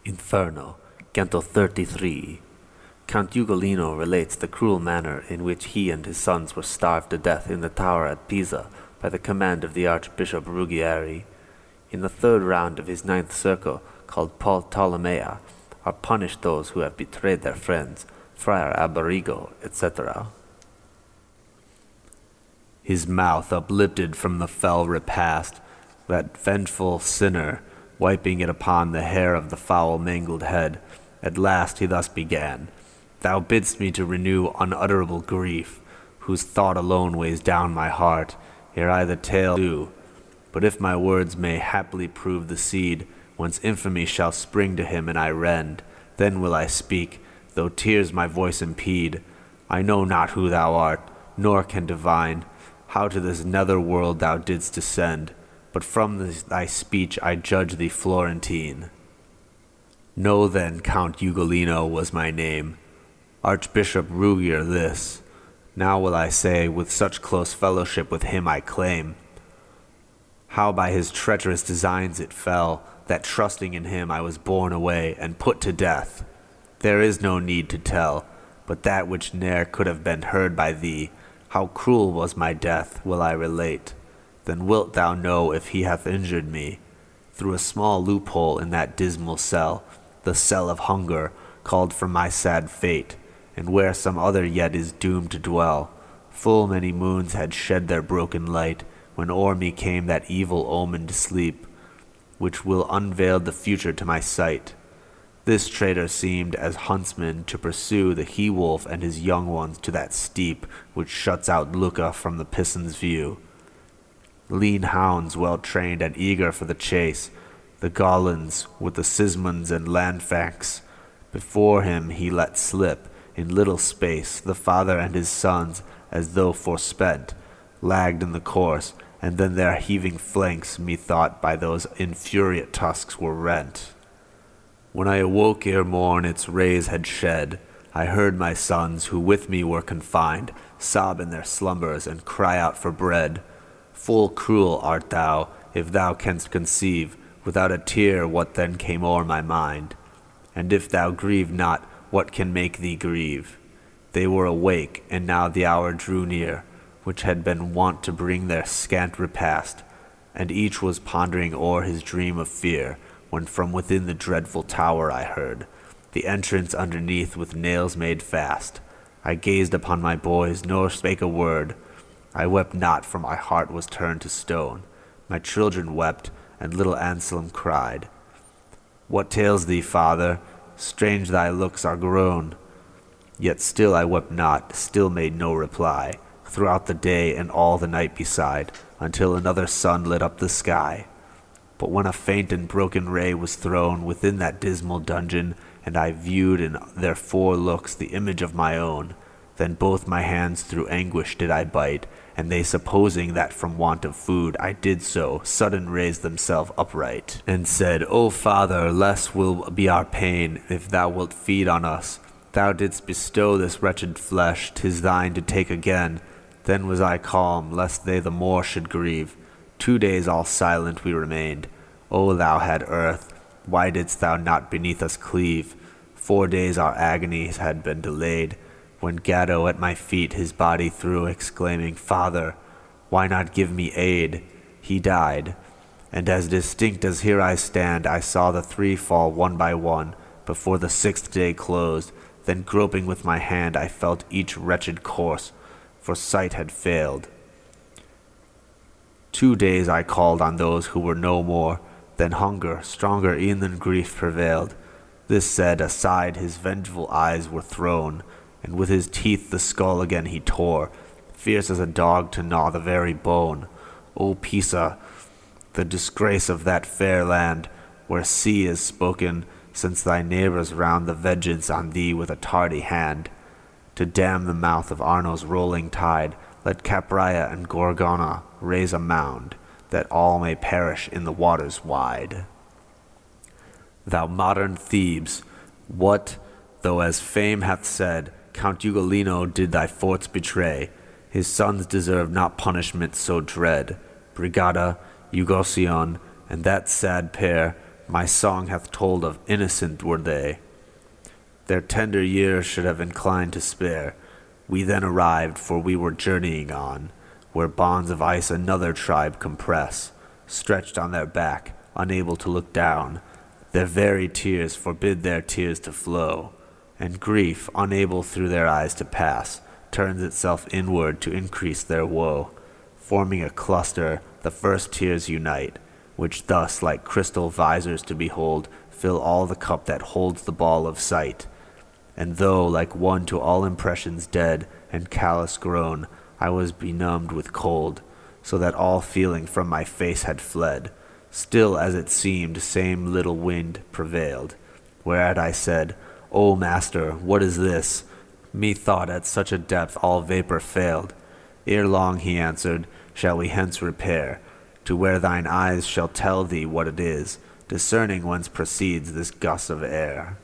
Inferno, Canto 33. Count Ugolino relates the cruel manner in which he and his sons were starved to death in the tower at Pisa by the command of the Archbishop Ruggieri. In the third round of his ninth circle, called Paul Ptolemaea, are punished those who have betrayed their friends, Friar Alberigo, etc. His mouth uplifted from the fell repast, that vengeful sinner, wiping it upon the hair of the foul mangled head, at last he thus began. Thou bidst me to renew unutterable grief, whose thought alone weighs down my heart, ere I the tale do. But if my words may haply prove the seed, whence infamy shall spring to him and I rend, then will I speak, though tears my voice impede. I know not who thou art, nor can divine how to this nether world thou didst descend, but from thy speech I judge thee Florentine. Know then Count Ugolino was my name, Archbishop Ruggier this. Now will I say, with such close fellowship with him I claim, how by his treacherous designs it fell, that trusting in him I was borne away and put to death. There is no need to tell, but that which ne'er could have been heard by thee, how cruel was my death, will I relate. Then wilt thou know if he hath injured me. Through a small loophole in that dismal cell, the cell of hunger, called from my sad fate, and where some other yet is doomed to dwell, full many moons had shed their broken light, when o'er me came that evil-omened sleep, which will unveil the future to my sight. This traitor seemed as huntsman to pursue the he-wolf and his young ones to that steep which shuts out Lucca from the Pison's view. Lean hounds well trained and eager for the chase, the Gaulans with the Sismonds and Lanfrancs, before him he let slip, in little space, the father and his sons, as though forspent, lagged in the course, and then their heaving flanks, methought, by those infuriate tusks were rent. When I awoke ere morn its rays had shed, I heard my sons, who with me were confined, sob in their slumbers and cry out for bread. Full cruel art thou, if thou canst conceive, without a tear, what then came o'er my mind. And if thou grieve not, what can make thee grieve? They were awake, and now the hour drew near, which had been wont to bring their scant repast, and each was pondering o'er his dream of fear, when from within the dreadful tower I heard the entrance underneath with nails made fast. I gazed upon my boys, nor spake a word. I wept not, for my heart was turned to stone. My children wept, and little Anselm cried. What tales thee, father? Strange thy looks are grown. Yet still I wept not, still made no reply, throughout the day and all the night beside, until another sun lit up the sky. But when a faint and broken ray was thrown within that dismal dungeon, and I viewed in their four looks the image of my own, then both my hands through anguish did I bite, and they supposing that from want of food I did so, sudden raised themselves upright, and said, O Father, less will be our pain, if thou wilt feed on us. Thou didst bestow this wretched flesh, 'tis thine to take again. Then was I calm, lest they the more should grieve. 2 days all silent we remained. O thou had earth, why didst thou not beneath us cleave? 4 days our agonies had been delayed, when Gaddo at my feet his body threw, exclaiming, Father, why not give me aid? He died, and as distinct as here I stand, I saw the 3 fall one by one, before the 6th day closed. Then groping with my hand I felt each wretched corse, for sight had failed. 2 days I called on those who were no more. Then hunger, stronger e'en than grief, prevailed. This said, aside his vengeful eyes were thrown, and with his teeth the skull again he tore, fierce as a dog to gnaw the very bone. O Pisa, the disgrace of that fair land, where sea is spoken, since thy neighbours round the vengeance on thee with a tardy hand. To dam the mouth of Arno's rolling tide, let Capraia and Gorgona raise a mound, that all may perish in the waters wide. Thou modern Thebes, what, though as fame hath said, Count Ugolino did thy forts betray, his sons deserve not punishment so dread. Brigada, Ugocion, and that sad pair My song hath told of innocent were they. Their tender years should have inclined to spare. We then arrived, for we were journeying on, where bonds of ice another tribe compress, stretched on their back, unable to look down. Their very tears forbid their tears to flow, and grief, unable through their eyes to pass, turns itself inward to increase their woe. Forming a cluster, the first tears unite, which thus, like crystal visors to behold, fill all the cup that holds the ball of sight. And though, like one to all impressions dead and callous grown, I was benumbed with cold, so that all feeling from my face had fled, still, as it seemed, same little wind prevailed. Whereat I said, O master, what is this? Methought at such a depth all vapor failed. Ere long, he answered, shall we hence repair, to where thine eyes shall tell thee what it is, discerning whence proceeds this gust of air.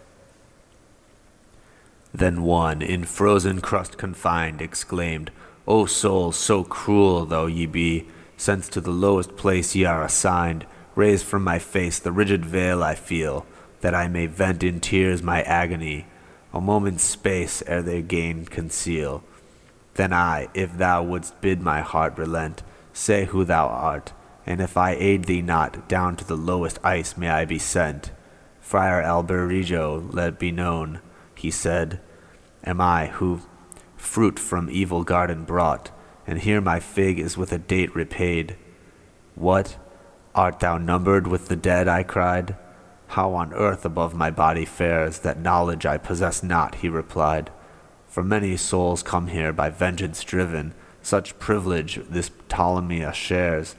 Then one, in frozen crust confined, exclaimed, O soul, so cruel though ye be, since to the lowest place ye are assigned, raise from my face the rigid veil I feel, that I may vent in tears my agony, a moment's space ere they gain conceal. Then I, if thou wouldst bid my heart relent, say who thou art, and if I aid thee not, down to the lowest ice may I be sent. Friar Alberigo, let it be known, he said, am I, who fruit from evil garden brought, and here my fig is with a date repaid. What? Art thou numbered with the dead? I cried. How on earth above my body fares that knowledge I possess not, he replied. For many souls come here by vengeance driven, such privilege this Ptolemy shares,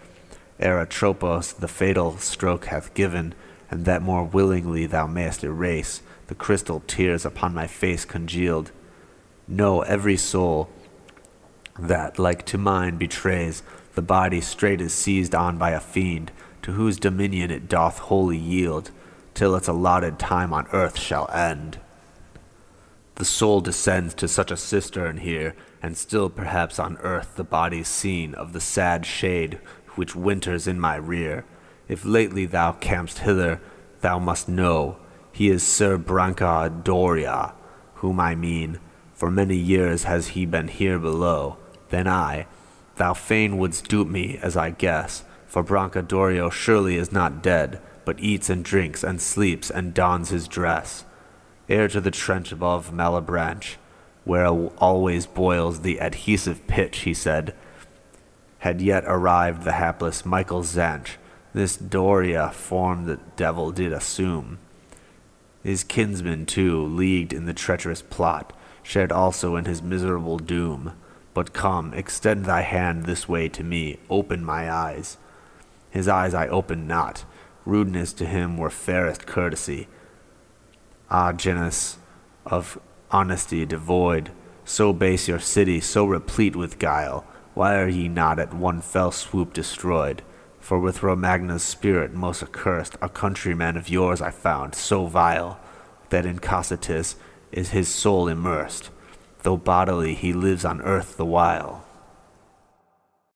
ere Atropos the fatal stroke hath given, and that more willingly thou mayst erase the crystal tears upon my face congealed. Know every soul that, like to mine, betrays the body straight is seized on by a fiend, to whose dominion it doth wholly yield, till its allotted time on earth shall end. The soul descends to such a cistern here, and still perhaps on earth the body's seen of the sad shade which winters in my rear. If lately thou camest hither, thou must know, he is Sir Branca Doria, whom I mean. For many years has he been here below. Then thou fain wouldst dupe me, as I guess, for Brancadorio surely is not dead, but eats and drinks and sleeps and dons his dress. Ere to the trench above Malebranche, where always boils the adhesive pitch, he said, had yet arrived the hapless Michael Zanch. This Doria form the devil did assume. His kinsman, too, leagued in the treacherous plot, shared also in his miserable doom. But come, extend thy hand this way to me, open my eyes. His eyes I opened not. Rudeness to him were fairest courtesy. Ah, genus of honesty devoid, so base your city, so replete with guile, why are ye not at one fell swoop destroyed? For with Romagna's spirit most accursed, a countryman of yours I found, so vile, that in Cocytus is his soul immersed, though bodily he lives on earth the while.